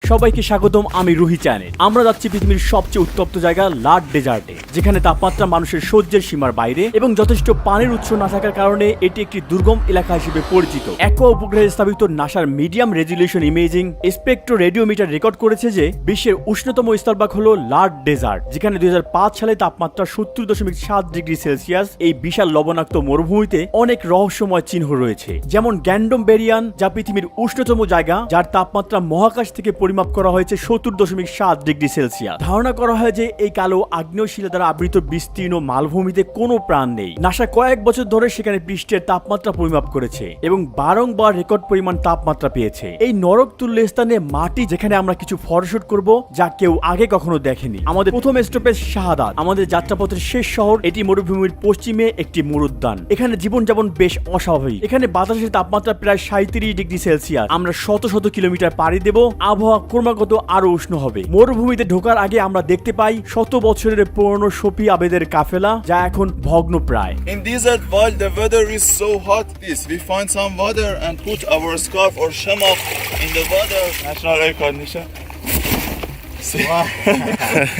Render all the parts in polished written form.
সবাইকে স্বাগতম, আমি রুহি চ্যানেল। আমরা যাচ্ছি পৃথিবীর সবচেয়ে উত্তপ্ত জায়গা লাট ডেজার্টে, যেখানে তাপমাত্রা মানুষের সহ্যের সীমার বাইরে এবং যথেষ্ট পানির উৎস না থাকার কারণে এটি একটি দুর্গম এলাকা হিসেবে পরিচিত। অ্যাকোয়া উপগ্রহে স্থাপিত নাসার medium resolution imaging spectro radiometer record করেছে যে বিশ্বের উষ্ণতম স্থলভাগ হলো লাট ডেজার্ট, যেখানে 2005 সালে তাপমাত্রা 70.7 ডিগ্রি সেলসিয়াস। এই বিশাল লবণাক্ত মরুভূমিতে অনেক রহস্যময় চিহ্ন রয়েছে, যেমন গ্যান্ডম বেরিয়ান, যা পৃথিবীর উষ্ণতম জায়গা, যার তাপমাত্রা মহাকাশ থেকে পরিমাপ করা হয়েছে 70.7 ডিগ্রি সেলসিয়াস। ধারণা করা হয় যে এই কালো আগ্নেয় শিলা দ্বারা আবৃত বিস্তীর্ণ মালভূমিতে কোনো প্রাণ নেই। নাসা কয়েক বছর ধরে সেখানে পৃষ্ঠের তাপমাত্রা পরিমাপ করেছে এবং বারংবার রেকর্ড পরিমাণ তাপমাত্রা পেয়েছে। এই নরক তুল্য স্থানে মাটি, যেখানে আমরা কিছু ফটোশুট করব যা কেউ আগে কখনো দেখেনি। আমাদের প্রথম স্টপেজ শাহাদাত, আমাদের যাত্রাপথের শেষ শহর। এটি মরুভূমির পশ্চিমে একটি মরুদ্যান। এখানে জীবনযাপন বেশ অস্বাভাবিক। এখানে বাতাসের তাপমাত্রা প্রায় 37 ডিগ্রি সেলসিয়াস। আমরা শত শত কিলোমিটার পাড়ি দেব, আবহাওয়া ক্রমাগত আরো উষ্ণ হবে। মরুভূমিতে ঢোকার আগে আমরা দেখতে পাই শত বছরের পুরনো সফি আবেদের কাফেলা, যা এখন ভগ্নপ্রায়। In desert, while the weather is so hot, we find some water and put our scarf or shamak in the water. National air condition.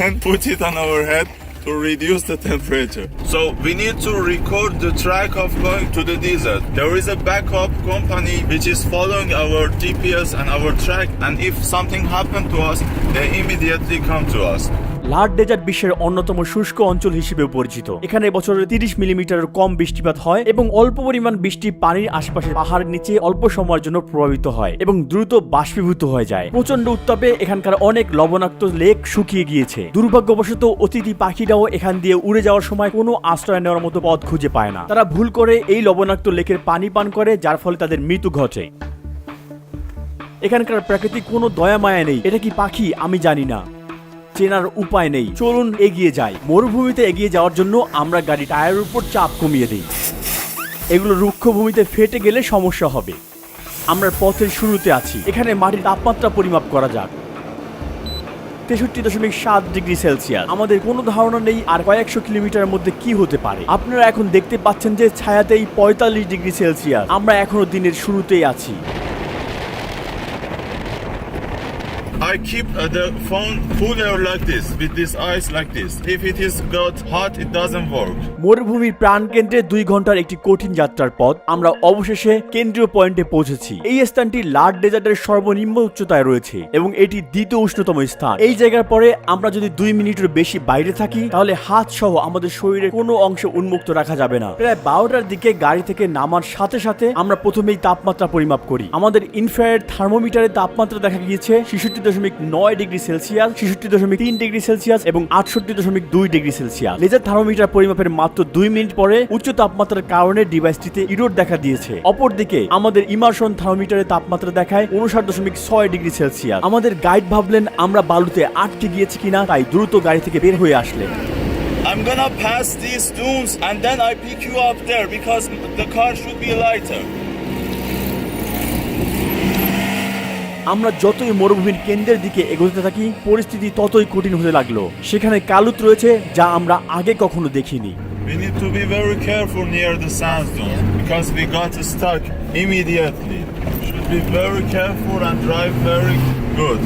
And put it on our head to reduce the temperature. So we need to record the track of going to the desert. There is a backup company which is following our GPS and our track, and if something happened to us, they immediately come to us. লাট dessert বিশ্বের অন্যতম শুষ্ক অঞ্চল হিসেবে পরিচিত। এখানে বছরে 30 মিলিমিটারের কম বৃষ্টিপাত হয় এবং অল্প পরিমাণ বৃষ্টি পানির আশেপাশে পাহাড়ের নিচে অল্প সময়ের জন্য প্রভাবিত হয় এবং দ্রুত বাষ্পীভূত হয়ে যায়। প্রচন্ড উত্তাপে এখানকার অনেক লবণাক্ত লেক শুকিয়ে গিয়েছে। দুর্ভাগ্যবশত অতিথি পাখিরাও এখান দিয়ে উড়ে যাওয়ার সময় কোনো আশ্রয় নেওয়ার মতো পথ খুঁজে পায় না। তারা ভুল করে এই লবণাক্ত লেকের পানি পান করে, যার ফলে তাদের মৃত্যু ঘটে। এখানকার প্রাকৃতিক কোনো দয়া মায়া নেই। এটা কি পাখি আমি জানি না, চেনার উপায় নেই। চলুন এগিয়ে যাই। মরুভূমিতে এগিয়ে যাওয়ার জন্য আমরা গাড়ি টায়ারের উপর চাপ কমিয়ে দিই। এগুলো রুক্ষ ভূমিতে ফেটে গেলে সমস্যা হবে। আমরা পথের শুরুতে আছি। এখানে মাটির তাপমাত্রা পরিমাপ করা যাক। 63.7 ডিগ্রি সেলসিয়াস। আমাদের কোনো ধারণা নেই আর কয়েকশো কিলোমিটারের মধ্যে কি হতে পারে। আপনারা এখন দেখতে পাচ্ছেন যে ছায়াতেই 45 ডিগ্রি সেলসিয়াস। আমরা এখনো দিনের শুরুতেই আছি। I keep the phone cooler like this, with this ice like this. If it is got hot, it doesn't work. মরুভূমির প্রাণকেন্দ্রে 2 ঘন্টার একটি কঠিন যাত্রার পথ আমরা অবশেষে কেন্দ্রীয় পয়েন্টে পৌঁছেছি। এই স্থানটি লাট ডেজার্টের সর্বনিম্ন উচ্চতায় রয়েছে এবং এটি দ্বিতীয় উষ্ণতম স্থান। এই জায়গার পরে আমরা যদি 2 মিনিটের বেশি বাইরে থাকি, তাহলে হাত সহ আমাদের শরীরের কোনো অংশ উন্মুক্ত রাখা যাবে না। প্রায় 12টার দিকে গাড়ি থেকে নামার সাথে সাথে আমরা প্রথমেই তাপমাত্রা পরিমাপ করি। আমাদের ইনফ্রারেড থার্মোমিটারে তাপমাত্রা দেখা গিয়েছে 66.9 ডিগ্রি সেলসিয়াস, 66.3 ডিগ্রি সেলসিয়াস এবং 68.2 ডিগ্রি সেলসিয়াস। লেজার থার্মোমিটার পরিমাপের মাত্র 2 মিনিট পরে উচ্চ তাপমাত্রার কারণে ডিভাইসটিতে ইরোর দেখা দিয়েছে। অপরদিকে আমাদের ইমার্শন থার্মোমিটারে তাপমাত্রা দেখায় 59.6 ডিগ্রি সেলসিয়াস। আমাদের গাইড ভাবলেন আমরা বালুতে আটকে গিয়েছি কিনা, তাই দ্রুত গাড়ি থেকে বের হয়ে আসলেন। I'm gonna pass these dunes and then I pick you up there because the car should be lighter. আমরা যতই মরুভূমির কেন্দ্রের দিকে এগোতে থাকি, পরিস্থিতি ততই কঠিন হতে লাগলো। সেখানে কালুত রয়েছে যা আমরা আগে কখনো দেখিনি। We need to be very careful near the sandstone because we got stuck immediately. Should be very careful and drive very good.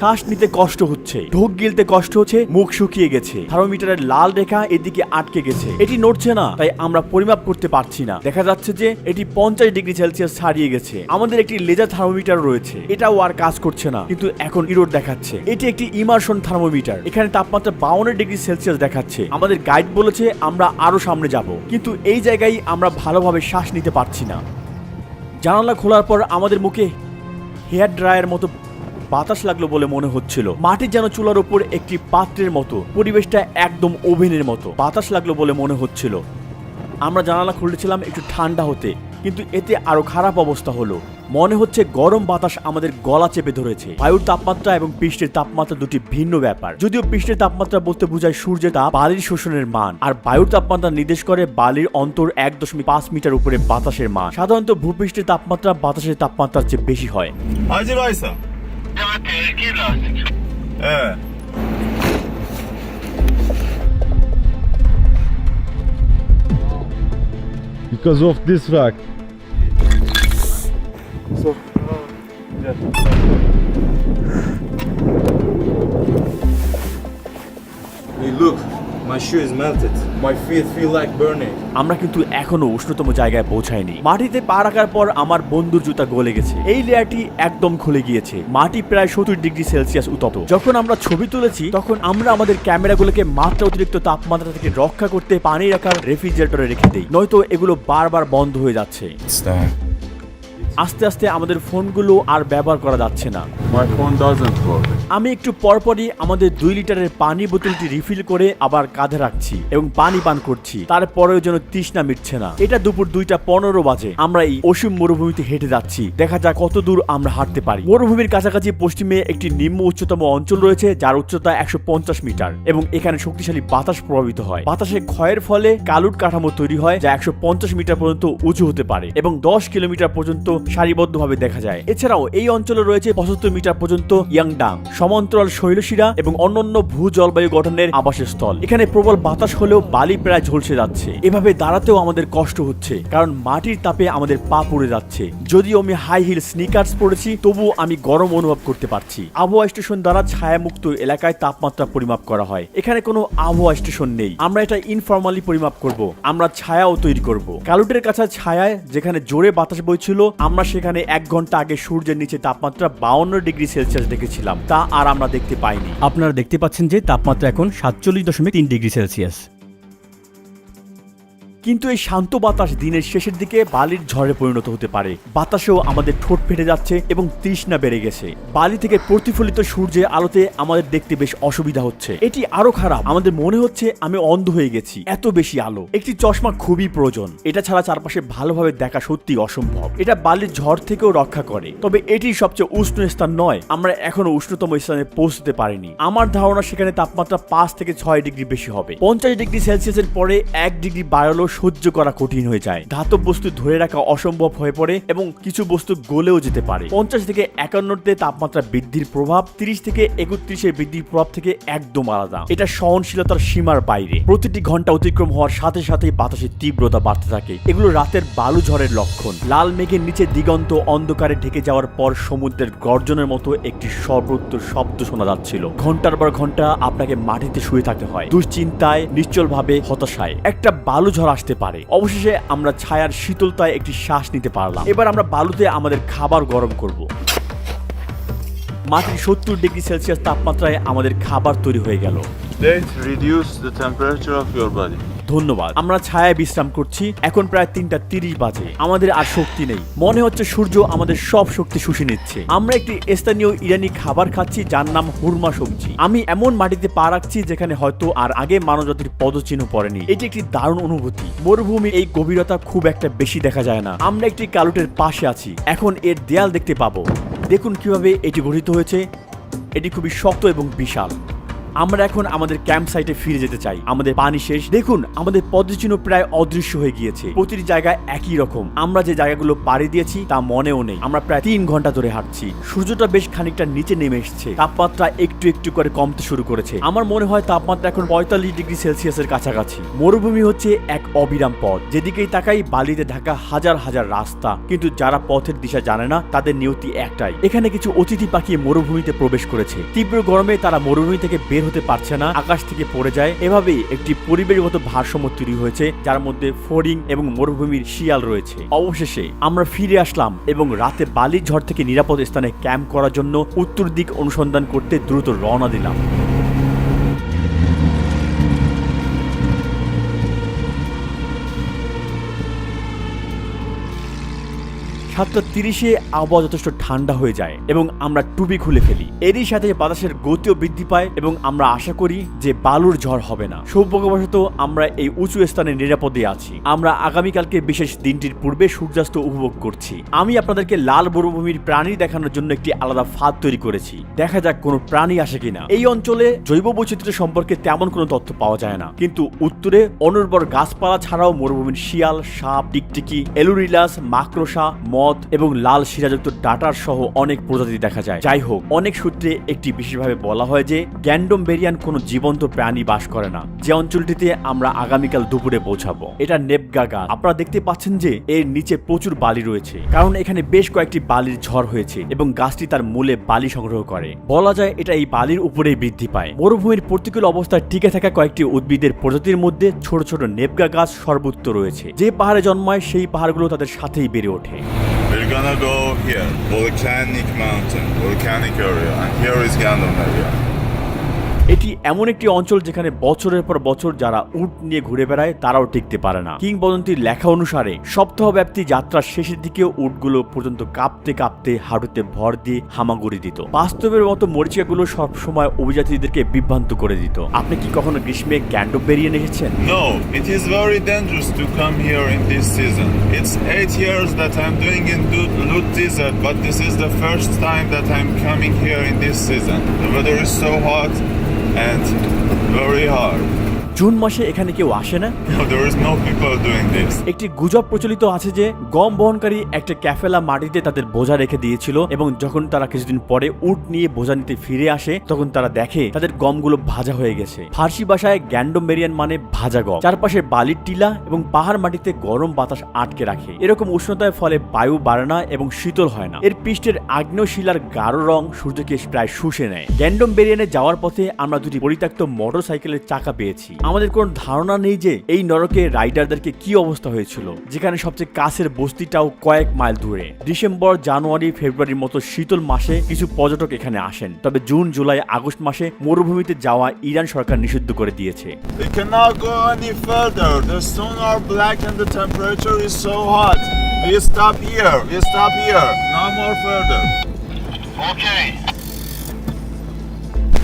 শ্বাস নিতে কষ্ট হচ্ছে, ঢোক গিলতে কষ্ট হচ্ছে, মুখ শুকিয়ে গেছে। থার্মোমিটারের লাল রেখা এদিকে আটকে গেছে, এটি নড়ছে না, তাই আমরা পরিমাপ করতে পারছি না। দেখা যাচ্ছে যে এটি 50 ডিগ্রি সেলসিয়াস ছাড়িয়ে গেছে। আমাদের একটি লেজার থার্মোমিটার রয়েছে, এটাও আর কাজ করছে না, কিন্তু এখন ইরোর দেখাচ্ছে। এটি একটি ইমার্শন থার্মোমিটার। এখানে তাপমাত্রা 52 ডিগ্রি সেলসিয়াস দেখাচ্ছে। আমাদের গাইড বলেছে আমরা আরো সামনে যাব, কিন্তু এই জায়গায় আমরা ভালোভাবে শ্বাস নিতে পারছি না। জানালা খোলার পর আমাদের মুখে হেয়ার ড্রায়ার মতো বাতাস লাগলো বলে মনে হচ্ছিল। মাটি যেন চুলার উপর একটি পাত্রের মতো, পরিবেশটা একদম ওভেনের মতো। বাতাস লাগলো বলে মনে হচ্ছিল। আমরা জানালা খুলেছিলাম একটু ঠান্ডা হতে, কিন্তু এতে আরো খারাপ অবস্থা হলো। মনে হচ্ছে গরম বাতাস আমাদের গলা চেপে ধরেছে। বায়ুর তাপমাত্রা এবং পৃষ্ঠের তাপমাত্রা দুটি ভিন্ন ব্যাপার। যদিও পৃষ্ঠের তাপমাত্রা বলতে বোঝায় সূর্যের তাপ, বালির শোষণের মান, আর বায়ুর তাপমাত্রা নির্দেশ করে বালির অন্তর 1.5 মিটার উপরে বাতাসের মান। সাধারণত ভূপৃষ্ঠের তাপমাত্রা বাতাসের তাপমাত্রার চেয়ে বেশি হয়। Hacı Baysa. Evet. Because of this rock. So Hey, look, my shoe is melted. My feet feel like burning. আমরা কিন্তু এখনো উষ্ণতম জায়গায় পৌঁছাইনি। মাটিতে পা রাখার পর আমার বন্ধুর জুতা গলে গেছে, এই লেয়ারটি একদম খুলে গিয়েছে। মাটি প্রায় 70 ডিগ্রি সেলসিয়াস উত্তপ্ত। যখন আমরা ছবি তুলেছি তখন আমরা আমাদের ক্যামেরাগুলোকে মাত্রা অতিরিক্ত তাপমাত্রা থেকে রক্ষা করতে পানি রাখার রেফ্রিজারেটরে রেখে দেই, নয়তো এগুলো বারবার বন্ধ হয়ে যাচ্ছে। It's done. আস্তে আস্তে আমাদের ফোনগুলো আর ব্যবহার করা যাচ্ছে না। My phone doesn't work. আমি একটু পরপরই আমাদের 2 লিটারের পানি বোতলটি রিফিল করে আবার কাঁধে রাখছি এবং পানি পান করছি। তারপরেও যেন তৃষ্ণা মিটছে না। এটা দুপুর 2:15 বাজে। আমরা এই অসীম মরুভূমিতে হেঁটে যাচ্ছি, দেখা যাক কত দূর আমরা হাঁটতে পারি। মরুভূমির কাছাকাছি পশ্চিমে একটি নিম্ন উচ্চতম অঞ্চল রয়েছে, যার উচ্চতা 150 মিটার এবং এখানে শক্তিশালী বাতাস প্রভাবিত হয়। বাতাসে ক্ষয়ের ফলে কালুট কাঠামো তৈরি হয়, যা 150 মিটার পর্যন্ত উঁচু হতে পারে এবং 10 কিলোমিটার পর্যন্ত সারিবদ্ধভাবে দেখা যায়। এছাড়াও এই অঞ্চলে রয়েছে 75 মিটার পর্যন্ত ইয়াংডাং, সমান্তরাল শৈলশিরা এবং অন্যান্য ভূ জলবায়ু গঠনের আবাসস্থল। এখানে প্রবল বাতাস হলেও বালি প্রায় ঝলসে যাচ্ছে। এভাবে দাঁড়াতেও আমাদের কষ্ট হচ্ছে, কারণ মাটির তাপে আমাদের পা পুড়ে যাচ্ছে। যদিও আমি হাই হিল স্নিকার্স পরেছি, তবুও আমি গরম অনুভব করতে পারছি। আবহাওয়া স্টেশন দ্বারা ছায়ামুক্ত এলাকায় তাপমাত্রা পরিমাপ করা হয়। এখানে কোনো আবহাওয়া স্টেশন নেই, আমরা এটা ইনফর্মালি পরিমাপ করব। আমরা ছায়াও তৈরি করব। কালুটের কাছে ছায়ায় যেখানে জোরে বাতাস বইছিল, আমরা সেখানে 1 ঘন্টা আগে সূর্যের নিচে তাপমাত্রা 52 ডিগ্রি সেলসিয়াস দেখেছিলাম, তা আর আমরা দেখতে পাইনি। আপনারা দেখতে পাচ্ছেন যে তাপমাত্রা এখন 47.3 ডিগ্রি সেলসিয়াস। কিন্তু এই শান্ত বাতাস দিনের শেষের দিকে বালির ঝড়ে পরিণত হতে পারে। বাতাসেও আমাদের ঠোঁট ফেটে যাচ্ছে এবং তৃষ্ণা বেড়ে গেছে। বালি থেকে প্রতিফলিত সূর্যের আলোতে আমাদের দেখতে বেশ অসুবিধা হচ্ছে। এটি আরো খারাপ, আমাদের মনে হচ্ছে আমি অন্ধ হয়ে গেছি, এত বেশি আলো। একটি চশমা খুবই প্রয়োজন, এটা ছাড়া চারপাশে ভালোভাবে দেখা সত্যি অসম্ভব। এটা বালির ঝড় থেকেও রক্ষা করে, তবে এটি সবচেয়ে উষ্ণ স্থান নয়। আমরা এখনো উষ্ণতম স্থানে পৌঁছতে পারিনি। আমার ধারণা সেখানে তাপমাত্রা 5 থেকে 6 ডিগ্রি বেশি হবে। 50 ডিগ্রি সেলসিয়াসের পরে 1 ডিগ্রি বাড়ালেও সহ্য করা কঠিন হয়ে যায়। ধাতব বস্তু ধরে রাখা অসম্ভব হয়ে পড়ে এবং কিছু বস্তু গলেও যেতে পারে। 50 থেকে 51-তে তাপমাত্রা বৃদ্ধির প্রভাব 30 থেকে 31-এর বৃদ্ধির প্রভাব থেকে একদম আলাদা। এটা সহনশীলতার সীমার বাইরে। প্রতিটি ঘন্টা অতিক্রম হওয়ার সাথে সাথে বাতাসের তীব্রতা বাড়তে থাকে। এগুলো রাতের বালু ঝড়ের লক্ষণ। লাল মেঘের নিচে দিগন্ত অন্ধকারে ঢেকে যাওয়ার পর সমুদ্রের গর্জনের মতো একটি সর্বোত্তর শব্দ শোনা যাচ্ছিল। ঘন্টার পর ঘন্টা আপনাকে মাটিতে শুয়ে থাকতে হয়, দুশ্চিন্তায়, নিশ্চলভাবে, হতাশায়। একটা বালু ঝড় আসতে পারে। অবশেষে আমরা ছায়ার শীতলতায় একটি শ্বাস নিতে পারলাম। এবার আমরা বালুতে আমাদের খাবার গরম করব। মাটির 70 ডিগ্রি সেলসিয়াস তাপমাত্রায় আমাদের খাবার তৈরি হয়ে গেল। Let's reduce the temperature of your body. ধন্যবাদ। আমরা ছায়ায় বিশ্রাম করছি। এখন প্রায় 3:30 বাজে। আমাদের আর শক্তি নেই, মনে হচ্ছে সূর্য আমাদের সব শক্তি শুষে নিচ্ছে। আমরা একটি স্থানীয় ইরানি খাবার খাচ্ছি, যার নাম হুরমা সবজি। আমি এমন মাটিতে পা রাখছি যেখানে হয়তো আর আগে মানবজাতির পদচিহ্ন পড়েনি। এটি একটি দারুণ অনুভূতি। মরুভূমির এই গভীরতা খুব একটা বেশি দেখা যায় না। আমরা একটি কালুটের পাশে আছি, এখন এর দেয়াল দেখতে পাবো। দেখুন কিভাবে এটি গঠিত হয়েছে। এটি খুবই শক্ত এবং বিশাল। আমরা এখন আমাদের ক্যাম্প সাইটে ফিরে যেতে চাই। আমাদের পানি শেষ। দেখুন আমাদের পদচিহ্ন প্রায় অদৃশ্য হয়ে গিয়েছে। প্রতিটি জায়গায় একই রকম। আমরা যে জায়গাগুলো পাড়ি দিয়েছি তা মনেও নেই। আমরা প্রায় 3 ঘন্টা ধরে হাঁটছি। সূর্যটা বেশ খানিকটা নিচে নেমে এসেছে। তাপমাত্রা একটু একটু করে কমতে শুরু করেছে। আমার মনে হয় তাপমাত্রা এখন 45 ডিগ্রি সেলসিয়াসের কাছাকাছি। মরুভূমি হচ্ছে এক অবিরাম পথ। যেদিকেই তাকাই বালিতে ঢাকা হাজার হাজার রাস্তা, কিন্তু যারা পথের দিশা জানে না তাদের নিয়তি একটাই। এখানে কিছু অতিথি পাখি মরুভূমিতে প্রবেশ করেছে। তীব্র গরমে তারা মরুভূমি থেকে বের হতে পারছে না, আকাশ থেকে পড়ে যায়। এভাবেই একটি পরিবেশগত ভারসাম্য তৈরি হয়েছে, যার মধ্যে ফড়িং এবং মরুভূমির শিয়াল রয়েছে। অবশেষে আমরা ফিরে আসলাম এবং রাতে বালির ঝড় থেকে নিরাপদ স্থানে ক্যাম্প করার জন্য উত্তর দিক অনুসন্ধান করতে দ্রুত রওনা দিলাম। 7:30-এ আবহাওয়া যথেষ্ট ঠান্ডা হয়ে যায় এবং আমরা টুপি খুলে ফেলি। এরই সাথে বাতাসের গতিও বৃদ্ধি পায় এবং আমরা আশা করি যে বালুর ঝড় হবে না। সৌভাগ্যবশত আমরা এই উঁচু স্থানে নিরাপদে আছি। আমরা আগামীকালকে বিশেষ দিনটির পূর্বে সূর্যাস্ত উপভোগ করছি। আমি আপনাদেরকে লাল মরুভূমির প্রাণী দেখানোর জন্য একটি আলাদা ফাঁদ তৈরি করেছি। দেখা যাক কোনো প্রাণী আসে কিনা। এই অঞ্চলে জৈব বৈচিত্র্য সম্পর্কে তেমন কোনো তথ্য পাওয়া যায় না, কিন্তু উত্তরে অনুর্বর গাছপালা ছাড়াও মরুভূমির শিয়াল, সাপ, টিকটিকি, এলুরিলাস, মাকড়সা, মথ, মথ এবং লাল শিরাযুক্ত ডাটার সহ অনেক প্রজাতি দেখা যায়। যাই হোক, অনেক সূত্রে একটি বিশেষভাবে বলা হয় যে গ্যান্ডোমবেরিয়ান কোনো জীবন্ত প্রাণী বাস করে না। যে অঞ্চলটিতে আমরা আগামীকাল দুপুরে পৌঁছাবো এটা নেপগা গাছ। আপনারা দেখতে পাচ্ছেন যে এর নিচে প্রচুর বালি রয়েছে, কারণ এখানে বেশ কয়েকটি বালির ঝড় হয়েছে এবং গাছটি তার মূলে বালি সংগ্রহ করে। বলা যায় এটা এই বালির উপরেই বৃদ্ধি পায়। মরুভূমির প্রতিকূল অবস্থায় টিকে থাকা কয়েকটি উদ্ভিদের প্রজাতির মধ্যে ছোট ছোট নেপগা গাছ সর্বত্র রয়েছে। যে পাহাড়ে জন্মায় সেই পাহাড়গুলো তাদের সাথেই বেড়ে ওঠে। We're gonna go here, volcanic mountain, volcanic area, and here is Gandomeria. এটি এমন একটি অঞ্চল যেখানে বছরের পর বছর যারা উট নিয়ে ঘুরে বেড়ায় তারাও টিকতে পারে না। কিংবদন্তির লেখা অনুসারে সপ্তাহব্যাপী যাত্রার শেষের দিকে উটগুলো পর্যন্ত কাঁপতে কাঁপতে হাঁটুতে ভর দিয়ে হামাগুড়ি দিত। বাস্তবের মতো মরিচিকাগুলো সবসময় অভিযাত্রীদেরকে বিভ্রান্ত করে দিত। আপনি কি কখনো গ্রীষ্মে গ্যান্ডোমবেরিয়ান এসেছেন? No, it is very dangerous to come here in this season. It's 8 years that I'm doing in Lut Desert, but this is the first time that I'm coming here in this season. The weather is so hot and very hard. June মাসে এখানে কেউ আসে না? No, there is no people doing this. একটি গুজব প্রচলিত আছে যে গম বহনকারী একটা ক্যাফেলা মাটিতে তাদের বোঝা রেখে দিয়েছিল এবং যখন তারা কিছুদিন পরে উট নিয়ে বোঝা নিতে ফিরে আসে তখন তারা দেখে তাদের গমগুলো ভাজা হয়ে গেছে। ফার্সি ভাষায় গ্যান্ডোমবেরিয়ান মানে ভাজা গম। চারপাশে বালির টিলা এবং পাহাড় মাটিতে গরম বাতাস আটকে রাখে। এরকম উষ্ণতার ফলে বায়ু বাড়ে না এবং শীতল হয় না। এর পৃষ্ঠের আগ্নেয় শিলার গাঢ় রং সূর্যকে প্রায় শুষে নেয়। গ্যান্ডোমবেরিয়ানে যাওয়ার পথে আমরা দুটি পরিত্যক্ত মোটরসাইকেলের চাকা পেয়েছি। আমাদের কোনো ধারণা নেই যে এই নরকে রাইডারদেরকে কি অবস্থা হয়েছিল, যেখানে সবচেয়ে কাছের বস্তিটাও কয়েক মাইল দূরে। ডিসেম্বর, জানুয়ারি, ফেব্রুয়ারির মতো শীতল মাসে কিছু পর্যটক এখানে আসেন, তবে জুন, জুলাই, আগস্ট মাসে মরুভূমিতে যাওয়া ইরান সরকার নিষিদ্ধ করে দিয়েছে। We cannot go any further. The stone are black and the temperature is so hot. We stop here. We stop here. No more further. Okay.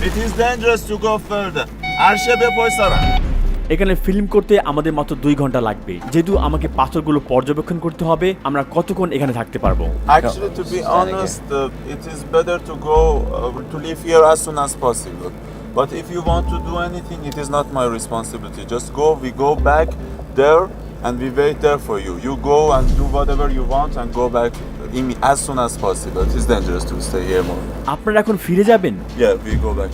It is dangerous to go further. Arshebe poisara. এখানে film করতে আমাদের মাত্র 2 ঘন্টা লাগবে। যেহেতু আমাকে পাথরগুলো পর্যবেক্ষণ করতে হবে, আমরা কতক্ষণ এখানে থাকতে পারবো? Actually, to be honest, it is better to go to leave here as soon as possible. But if you want to do anything, it is not my responsibility. Just go. We go back there and we wait there for you. You go and do whatever you want and go back as soon as possible. It is dangerous to stay here more. আপনারা এখন ফিরে যাবেন? Yeah, we go back.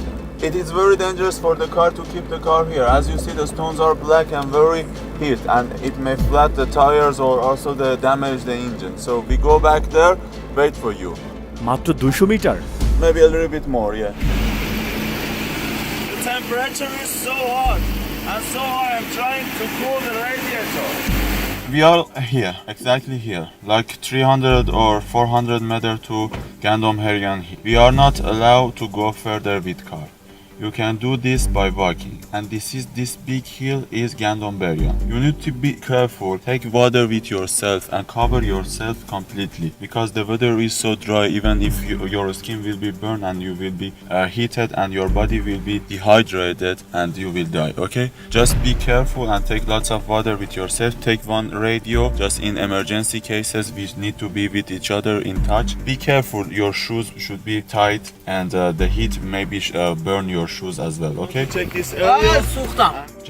It is very dangerous for the car to keep the car here. As you see, the stones are black and very heat, and it may flat the tires or also damage the engine. So we go back there, wait for you. মাত্র 200 metre? Maybe a little bit more, yeah. The temperature is so hot and so high. I'm trying to cool the radiator. We are here, exactly here, like 300 or 400 meter to Gandomeria. We are not allowed to go further with car. You can do this by walking, and this big hill is Gandomeria. You need to be careful. Take water with yourself and cover yourself completely because the weather is so dry. Even if your skin will be burned and you will be heated and your body will be dehydrated and you will die. Okay, just be careful and take lots of water with yourself. Take one radio. Just in emergency cases, we need to be with each other in touch. Be careful. Your shoes should be tight, and the heat maybe burn your shoes as well. Okay, check this area.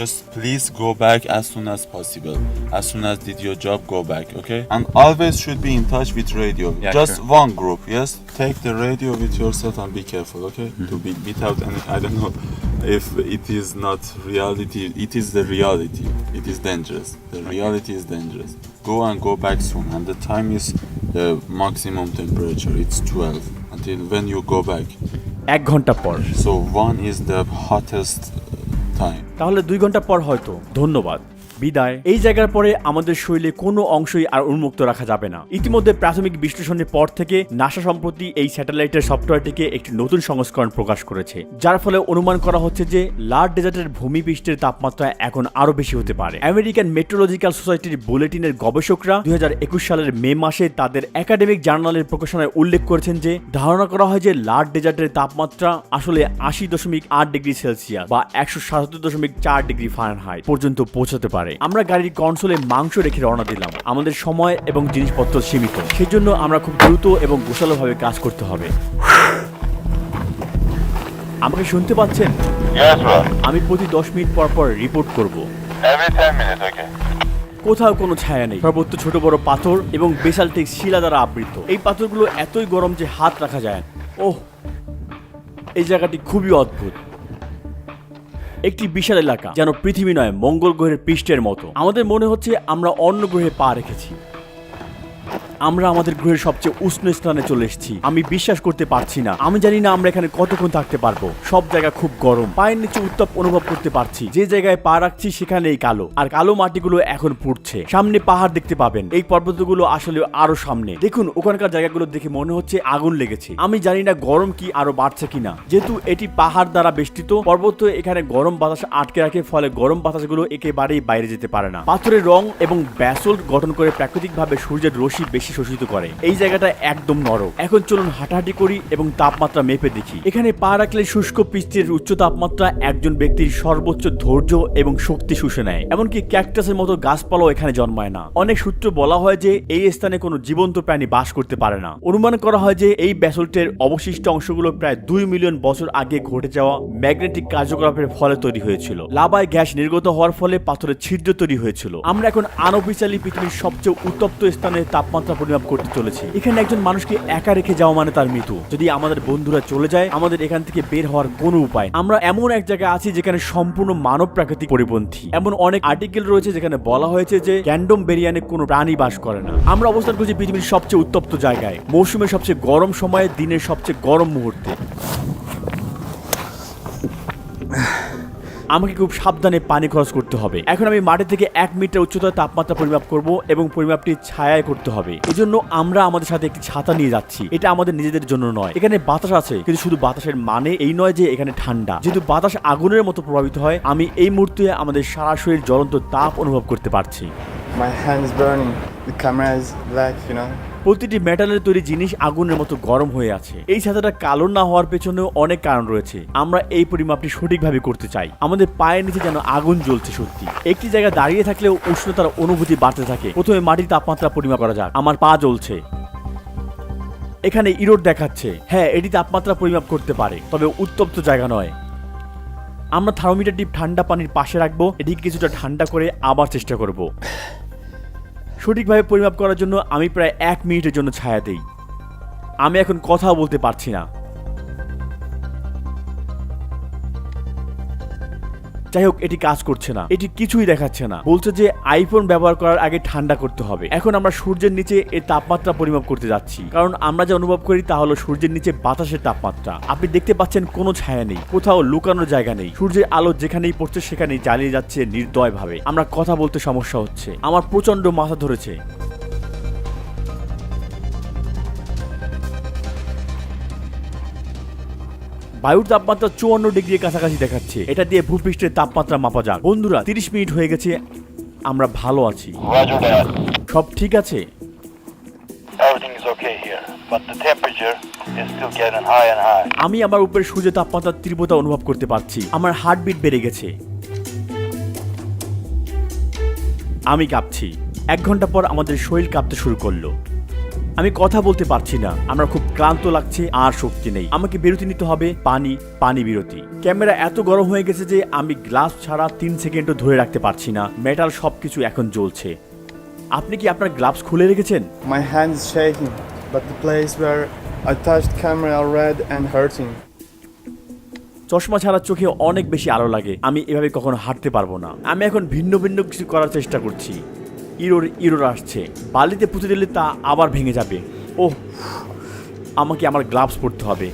Just please go back as soon as possible. As soon as did your job, go back. Okay, and always should be in touch with radio. Yeah, just sure. one group. Yes, take the radio with yourself and be careful. Okay, to be without any. I don't know if it is not reality. It is the reality. It is dangerous. The reality is dangerous. Go and go back soon. And the time is the maximum temperature. It's 12 until when you go back. 1 ঘন্টা পর। So 1 is the hottest time. তাহলে 2 ঘন্টা পর হয়তো। ধন্যবাদ, বিদায়। এই জায়গার পরে আমাদের শরীরে কোনো অংশই আর উন্মুক্ত রাখা যাবে না। ইতিমধ্যে প্রাথমিক বিশ্লেষণের পর থেকে নাসা সম্প্রতি এই স্যাটেলাইটের সফটওয়্যারটিকে একটি নতুন সংস্করণ প্রকাশ করেছে, যার ফলে অনুমান করা হচ্ছে যে লার্ড ডেজার্টের ভূমিপৃষ্ঠের তাপমাত্রা এখন আরো বেশি হতে পারে। আমেরিকান মেট্রোলজিক্যাল সোসাইটির বুলেটিনের গবেষকরা 2021 সালের মে মাসে তাদের একাডেমিক জার্নালের প্রকাশনায় উল্লেখ করেছেন যে ধারণা করা হয় যে লার্ড ডেজার্টের তাপমাত্রা আসলে 80.8 ডিগ্রি সেলসিয়াস বা 177.4 ডিগ্রি ফারেনহাইট পর্যন্ত পৌঁছাতে পারে। আমরা গাড়ির কনসোলে মাংস রেখে রওনা দিলাম। আমাদের সময় এবং জিনিসপত্র সীমিত, সেজন্য আমরা খুব দ্রুত এবং গোছালোভাবে কাজ করতে হবে। আমাকে শুনতে পাচ্ছেন? Yes, bro. আমি প্রতি 10 মিনিট পর পর রিপোর্ট করব। Every 10 minutes, okay. কোথাও কোনো ছায়া নেই, সর্বত্র ছোট বড় পাথর এবং বেসাল্টিক শিলা দ্বারা আবৃত। এই পাথরগুলো এতই গরম যে হাত রাখা যায় না। ওহ, এই জায়গাটি খুবই অদ্ভুত। একটি বিশাল এলাকা, যেন পৃথিবী নয় মঙ্গল গ্রহের পৃষ্ঠের মতো। আমাদের মনে হচ্ছে আমরা অন্য গ্রহে পা রেখেছি। আমরা আমাদের গ্রহের সবচেয়ে উষ্ণ স্থানে চলে এসেছি। আমি বিশ্বাস করতে পারছি না। আমি জানি না আমরা এখানে কতক্ষণ থাকতে পারবো। সব জায়গা খুব গরম, পায়ের নিচে উত্তাপ অনুভব করতে পারছি। যে জায়গায় পা রাখছি সেখানেই কালো, আর কালো মাটিগুলো এখন পুড়ছে। সামনে পাহাড় দেখতে পাবেন, এই পর্বতগুলো আসলে আরো সামনে। দেখুন ওখানকার জায়গাগুলো দেখে মনে হচ্ছে আগুন লেগেছে। আমি জানি না গরম কি আরো বাড়ছে কিনা। যেহেতু এটি পাহাড় দ্বারা বেষ্টিত, পর্বত এখানে গরম বাতাস আটকে রাখে, ফলে গরম বাতাসগুলো একেবারেই বাইরে যেতে পারে না। পাথরের রং এবং ব্যাসল্ট গঠন করে প্রাকৃতিকভাবে সূর্যের রশ্মি বেশি শোষিত করে। এই জায়গাটা একদম নরম। এখন চলুন হাঁটাহাঁটি করি এবং তাপমাত্রা মেপে দেখি। এখানে পা রাখলে শুষ্ক পৃষ্ঠের উচ্চ তাপমাত্রা একজন ব্যক্তির সর্বোচ্চ ধৈর্য এবং শক্তি শুষে নেয়। এমনকি ক্যাকটাসের মতো গাছপালাও এখানে জন্মায় না। অনেক সূত্র বলা হয় যে এই স্থানে কোনো জীবন্ত প্রাণী বাস করতে পারে না। অনুমান করা হয় যে এই ব্যাসল্টের অবশিষ্ট অংশগুলো প্রায় 2 মিলিয়ন বছর আগে ঘটে যাওয়া ম্যাগনেটিক কার্যকলাপের ফলে তৈরি হয়েছিল। লাভায় গ্যাস নির্গত হওয়ার ফলে পাথরের ছিদ্র তৈরি হয়েছিল। আমরা এখন আনঅফিশিয়ালি পৃথিবীর সবচেয়ে উত্তপ্ত স্থানে তাপমাত্রা পরিমাপ করতে চলেছি। এখানে একজন মানুষকে একা রেখে যাওয়া মানে তার মৃত্যু। যদি আমাদের বন্ধুরা চলে যায়, আমাদের এখান থেকে বের হওয়ার কোনো উপায়। আমরা এমন এক জায়গায় আছি যেখানে সম্পূর্ণ মানব প্রাকৃতিক পরিপন্থী। এমন অনেক আর্টিকেল রয়েছে যেখানে বলা হয়েছে যে ক্যান্ডম বেরিয়ানে কোনো প্রাণী বাস করে না। আমরা অবস্থান করছি পৃথিবীর সবচেয়ে উত্তপ্ত জায়গায়, মৌসুমের সবচেয়ে গরম সময়ে, দিনের সবচেয়ে গরম মুহূর্তে। আমাকে খুব সাবধানে পানি খরচ করতে হবে। এখন আমি মাটি থেকে 1 মিটার উচ্চতায় তাপমাত্রা পরিমাপ করব এবং পরিমাপটি ছায়ায় করতে হবে। এজন্য আমরা আমাদের সাথে একটি ছাতা নিয়ে যাচ্ছি। এটা আমাদের নিজেদের জন্য নয়। এখানে বাতাস আছে, কিন্তু শুধু বাতাসের মানে এই নয় যে এখানে ঠান্ডা। যেহেতু বাতাস আগুনের মতো প্রভাবিত হয়, আমি এই মুহূর্তে আমাদের সারা শরীর জ্বলন্ত তাপ অনুভব করতে পারছি। My hand is burning. The camera is black, you know. প্রতিটি মেটালের তৈরি জিনিস আগুনের মতো গরম হয়ে আছে। এই ছাতাটা কালো না হওয়ার পেছনেও অনেক কারণ রয়েছে। আমরা এই পরিমাপটি সঠিকভাবে করতে চাই। আমাদের পায়ের নিচে যেন আগুন জ্বলছে সত্যি। একটি জায়গায় দাঁড়িয়ে থাকলেও উষ্ণতার অনুভূতি বাড়তে থাকে। প্রথমে মাটির তাপমাত্রা পরিমাপ করা যাক। আমার পা জ্বলছে। এখানে ইরোড দেখাচ্ছে। হ্যাঁ, এটি তাপমাত্রা পরিমাপ করতে পারে, তবে উত্তপ্ত জায়গা নয়। আমরা থার্মোমিটারটি ঠান্ডা পানির পাশে রাখবো। এটিকে কিছুটা ঠান্ডা করে আবার চেষ্টা করব। সঠিকভাবে পরিমাপ করার জন্য আমি প্রায় 1 মিনিটের জন্য ছায়া দেই। আমি এখন কথা বলতে পারছি না। যাই হোক, এটি কাজ করছে না। এটি কিছুই দেখাচ্ছে না। বলছে যে আইফোন ব্যবহার করার আগে ঠান্ডা করতে হবে। এখন আমরা সূর্যের নিচে এর তাপমাত্রা পরিমাপ করতে যাচ্ছি, কারণ আমরা যা অনুভব করি তা হলো সূর্যের নিচে বাতাসের তাপমাত্রা। আপনি দেখতে পাচ্ছেন কোনো ছায়া নেই, কোথাও লুকানোর জায়গা নেই। সূর্যের আলো যেখানেই পড়ছে সেখানেই জ্বালিয়ে যাচ্ছে নির্দয়ভাবে। আমরা কথা বলতে সমস্যা হচ্ছে। আমার প্রচন্ড মাথা ধরেছে। বায়ুর তাপমাত্রা 54 ডিগ্রির কাছাকাছি দেখাচ্ছে। এটা দিয়ে ভূপৃষ্ঠের তাপমাত্রা মাপা যাক। বন্ধুরা, 30 মিনিট হয়ে গেছে। আমরা ভালো আছি। সব ঠিক আছে? Everything is okay here, but the temperature is still getting high and high. আমি আমার উপরে সূর্যের তাপমাত্রার তীব্রতা অনুভব করতে পারছি। আমার হার্টবিট বেড়ে গেছে। আমি কাঁপছি। 1 ঘন্টা পর আমাদের শরীর কাঁপতে শুরু করলো। আমি কথা বলতে পারছি না। আমরা খুব ক্লান্ত লাগছে, আর শক্তি নেই। আমাকে বিরতি নিতে হবে। পানি বিরতি। ক্যামেরা এত গরম হয়ে গেছে যে আমি গ্লাস ছাড়া 3 সেকেন্ডও ধরে রাখতে পারছি না। মেটাল সবকিছু এখন জ্বলছে। আপনি কি আপনার গ্লাভস খুলে রেখেছেন? My hand is shaking, but the place where I touched camera are red and hurting. চশমা ছাড়া চোখে অনেক বেশি আলো লাগে। আমি এভাবে কখনো হাঁটতে পারবো না। আমি এখন ভিন্ন ভিন্ন কিছু করার চেষ্টা করছি। ইরোর আসছে। বালিতে পুঁতে দিলে তা আবার ভেঙে যাবে। ওহ, আমাকে আমার গ্লাভস পরতে হবে।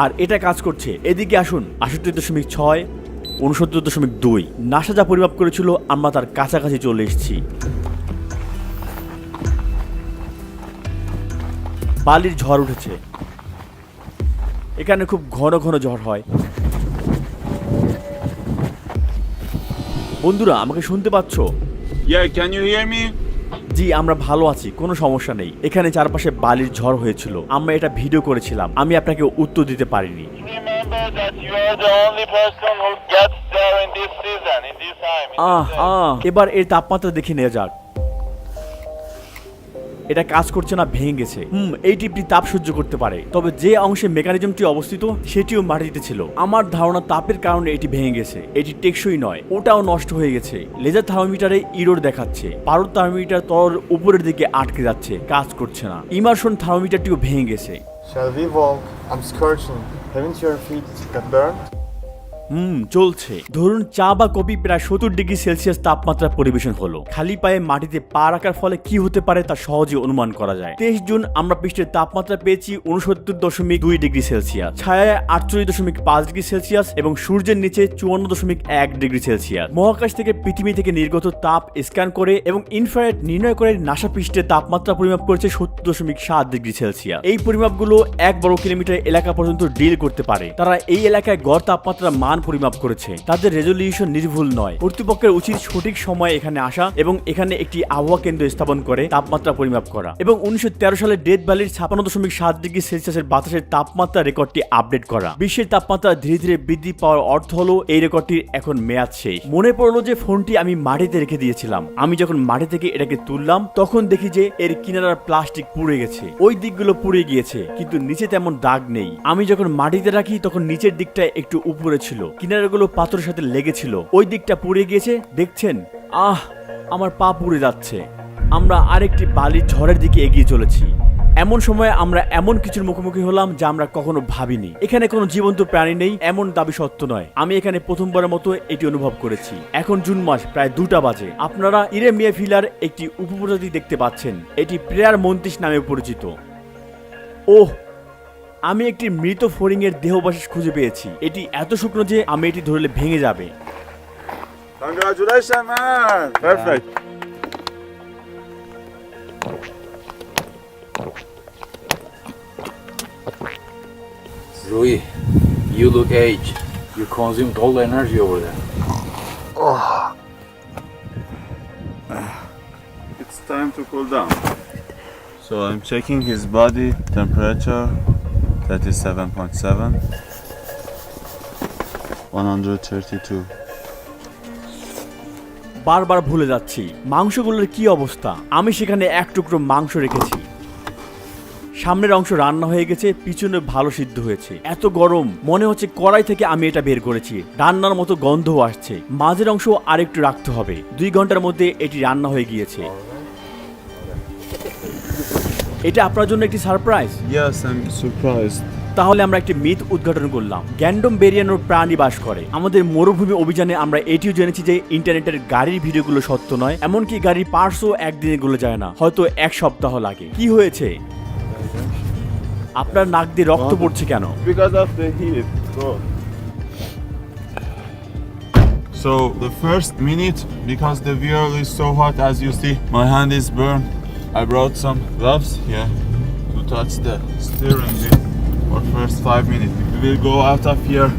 আর এটা কাজ করছে। এদিকে আসুন। 68.6, 69.2। নাসা যা পরিমাপ করেছিল আমরা তার কাছাকাছি চলে এসেছি। বালির ঝড় উঠেছে। এখানে খুব ঘন ঘন ঝড় হয়। বন্ধুরা, আমাকে শুনতে পাচ্ছ? Yeah, can you hear me? জি, আমরা ভালো আছি, কোনো সমস্যা নেই। এখানে চারপাশে বালির ঝড় হয়েছিল। আমরা এটা ভিডিও করেছিলাম। আমি আপনাকে উত্তর দিতে পারিনি। Remember that you are the only person who gets there in this season, in this time. এবার এর তাপমাত্রা দেখে নেওয়া যাক। এটা কাজ করছে না, ভেঙে গেছে। এই টিপটি তাপ সহ্য করতে পারে, তবে যে অংশে মেকানিজমটি অবস্থিত সেটিও মাটিতে ছিল। আমার ধারণা তাপের কারণে এটি ভেঙে গেছে। এটি টেকসই নয়, ওটাও নষ্ট হয়ে গেছে। লেজার থার্মোমিটারে ইরোর দেখাচ্ছে, পারদ থার্মোমিটার তরল উপরের দিকে আটকে যাচ্ছে, কাজ করছে না। ইমারশন থার্মোমিটারটিও ভেঙে গেছে। Shall we walk? I'm scorching. Haven't your feet got burned? চলছে। ধরুন চা বা কফি প্রায় 70 ডিগ্রি সেলসিয়াস তাপমাত্রা পরিবেশন হলো। খালি পায়ে মাটিতে পা রাখার ফলে কি হতে পারে তা সহজে অনুমান করা যায়। 23 জুন আমরা পৃষ্ঠের তাপমাত্রা পেয়েছি 69.2 ডিগ্রি সেলসিয়াস, ছায়ায় 48.5 ডিগ্রি সেলসিয়াস এবং সূর্যের নিচে 54.1 ডিগ্রি সেলসিয়াস। মহাকাশ থেকে পৃথিবী থেকে নির্গত তাপ স্ক্যান করে এবং ইনফ্রারেড নির্ণয় করে নাসা পৃষ্ঠের তাপমাত্রা পরিমাপ করেছে 70.7 ডিগ্রি সেলসিয়াস। এই পরিমাপগুলো 1 বর্গ কিলোমিটার এলাকা পর্যন্ত ডিল করতে পারে। তারা এই এলাকায় গড় তাপমাত্রা মান পরিমাপ করেছে। তাদের রেজলিউশন নির্ভুল নয়। কর্তৃপক্ষের উচিত সঠিক সময়ে এখানে আসা এবং এখানে একটি আবহাওয়া কেন্দ্র স্থাপন করে তাপমাত্রা পরিমাপ করা এবং 1913 সালে ডেথ ভ্যালির 56.7 ডিগ্রি সেলসিয়াসের বাতাসের তাপমাত্রা রেকর্ডটি আপডেট করা। বিশ্বের তাপমাত্রা ধীরে ধীরে বৃদ্ধি পাওয়ার অর্থ হলো এই রেকর্ডটির এখন মেয়াদ শেষ। মনে পড়লো যে ফোনটি আমি মাটিতে রেখে দিয়েছিলাম। আমি যখন মাটি থেকে এটাকে তুললাম তখন দেখি যে এর কিনারার প্লাস্টিক পুড়ে গেছে। ওই দিকগুলো পুড়ে গিয়েছে, কিন্তু নিচে তেমন দাগ নেই। আমি যখন মাটিতে রাখি তখন নিচের দিকটা একটু উপরে ছিল, কিনারাগুলো পাথরের সাথে লেগেছিল। ওই দিকটা পুড়ে গিয়েছে, দেখছেন? আমার পা পুড়ে যাচ্ছে। আমরা আরেকটি বালির ঝড়ের দিকে এগিয়ে চলেছি। এমন সময় আমরা এমন কিছুর মুখোমুখি হলাম যা আমরা কখনো ভাবিনি। এখানে কোনো জীবন্ত প্রাণী নেই এমন দাবি সত্য নয়। আমি এখানে প্রথমবারের মতো এটি অনুভব করেছি। এখন জুন মাস, প্রায় 2টা বাজে। আপনারা ইরেমিয়া ফিলার একটি উপপ্রজাতি দেখতে পাচ্ছেন। এটি প্রেয়ার মন্তিস নামে পরিচিত। আমি একটি মৃত ফড়িং এর দেহাবশেষ খুঁজে পেয়েছি। এটি এত শুকনো যে আমি এটি ধরলে ভেঙে যাবে। Congratulations, man! Perfect. Rui, you look aged. You consumed all the energy over there. It's time to cool down. So I'm checking his body temperature. That is 7.7. 132. বারবার ভুলে যাচ্ছি মাংসগুলোর কি অবস্থা। আমি সেখানে এক টুকরো মাংস রেখেছি। সামনের অংশ রান্না হয়ে গেছে, পিছনে ভালো সিদ্ধ হয়েছে। এত গরম, মনে হচ্ছে কড়াই থেকে আমি এটা বের করেছি। রান্নার মতো গন্ধও আসছে। মাঝের অংশ আরেকটু রাখতে হবে। 2 ঘন্টার মধ্যে এটি রান্না হয়ে গিয়েছে। এটা আপনার জন্য একটি সারপ্রাইজ। Yes, I'm surprised. তাহলে আমরা একটি মিথ উদ্ঘাটন করলাম। গ্যান্ডম বেরিয়ানোর প্রাণী বাস করে। আমাদের মরুভূমি অভিযানে আমরা এটিও জেনেছি যে ইন্টারনেটের গাড়ির ভিডিওগুলো সত্য নয়। এমনকি গাড়ির পার্টসও একদিনে গুলো যায় না, হয়তো 1 সপ্তাহ লাগে। কি হয়েছে? আপনার নাক দিয়ে রক্ত পড়ছে কেন? Because of the heat, bro. So the first minute, because the wheel is so hot, as you see, my hand is burned. I brought some gloves here to touch the steering wheel for first 5 minutes. We will go out of here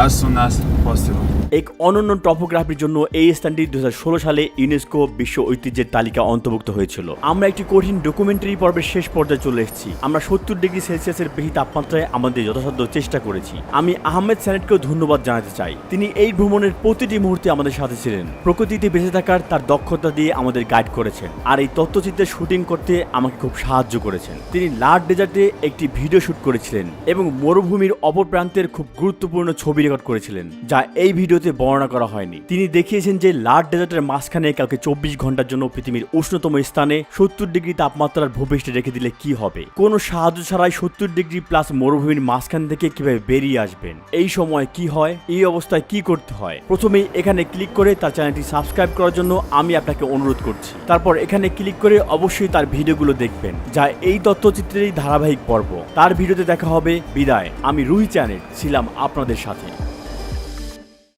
as soon as possible. এক অনন্য টপোগ্রাফির জন্য এই স্থানটি 2016 সালে UNESCO বিশ্ব ঐতিহ্যের তালিকা অন্তর্ভুক্ত হয়েছিল। আমরা একটি কঠিন ডকুমেন্টারি পর্বের শেষ পর্যায়ে চলে এসেছি। আমরা 70 ডিগ্রি সেলসিয়াসের বেশি তাপমাত্রায় আমাদের যথাসাধ্য চেষ্টা করেছি। আমি আহমেদ স্যানেটকেও ধন্যবাদ জানাতে চাই। তিনি এই ভ্রমণের প্রতিটি মুহূর্তে আমাদের সাথে ছিলেন। প্রকৃতিতে বেঁচে থাকার তার দক্ষতা দিয়ে আমাদের গাইড করেছেন, আর এই তথ্যচিত্রের শুটিং করতে আমাকে খুব সাহায্য করেছেন। তিনি লাট ডেজার্টে একটি ভিডিও শুট করেছিলেন এবং মরুভূমির অপর প্রান্তের খুব গুরুত্বপূর্ণ ছবি রেকর্ড করেছিলেন, যা এই ভিডিওতে বর্ণনা করা হয়নি। তিনি দেখিয়েছেন যে লাট ডেজার্টের মাঝখানে কালকে 24 ঘন্টার জন্য পৃথিবীর উষ্ণতম স্থানে 70 ডিগ্রি তাপমাত্রার ভূপৃষ্ঠে রেখে দিলে কি হবে। কোনো সাহায্য ছাড়াই 70 ডিগ্রি প্লাস মরুভূমির মাঝখান থেকে কিভাবে বেরিয়ে আসবেন, এই সময় কি হয়, এই অবস্থায় কি করতে হয়। প্রথমেই এখানে ক্লিক করে তার চ্যানেলটি সাবস্ক্রাইব করার জন্য আমি আপনাকে অনুরোধ করছি। তারপর এখানে ক্লিক করে অবশ্যই তার ভিডিওগুলো দেখবেন, যা এই তথ্যচিত্রেরই ধারাবাহিক পর্ব। তার ভিডিওতে দেখা হবে। বিদায়। আমি রুহি চ্যানেল ছিলাম আপনাদের সাথে।